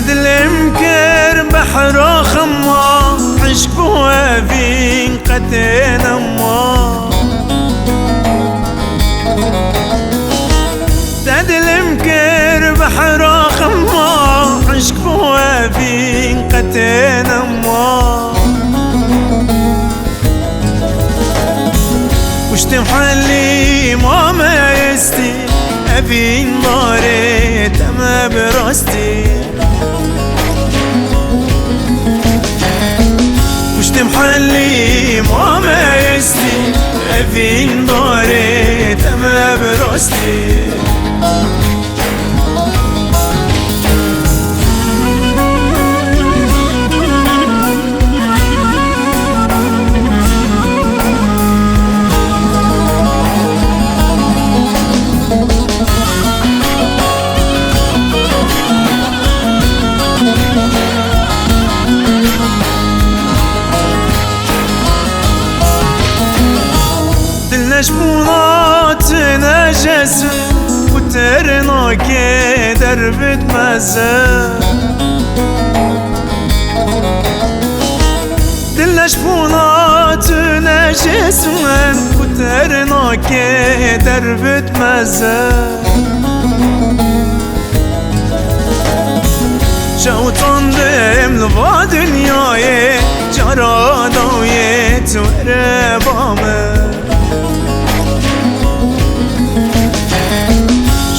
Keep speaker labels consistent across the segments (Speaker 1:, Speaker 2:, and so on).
Speaker 1: دلم كر بحر خما عشق وفين قتين أما دلم كر بحر خما عشق وفين قتين أما وش تمحلي ما يستي أبين داري تما براستي وش تمحلي ما يستي أبين داري تما براستي نجمونات نجس وترنا كدربت مزا دلشبونات نجس وترنا كدربت مزا شوطان دم لبا دنياي جراداوي توربامه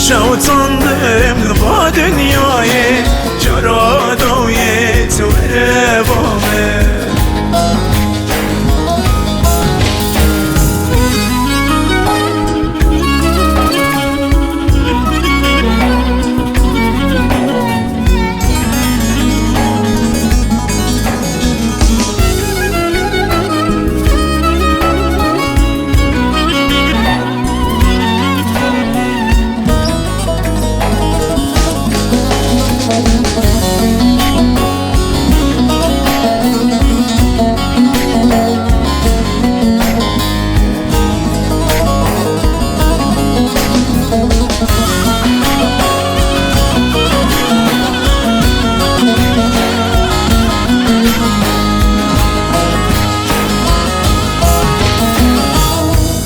Speaker 1: شوطان دم لبا دنياي جراداوي توربامه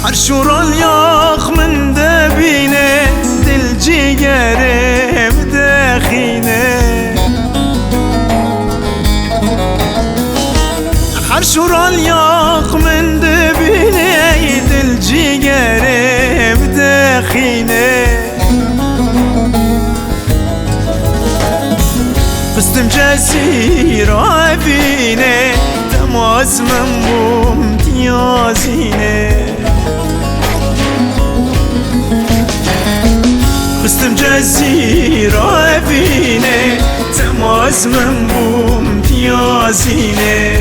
Speaker 1: حرشور الياخ من دبينه دل جيجري بداخينه حرشور الياخ من دبينه دل جيجري بداخينه فستم جزيرة فينه تماس مموم تيازينه فستم جزيرة فينه تماس مموم تيازينه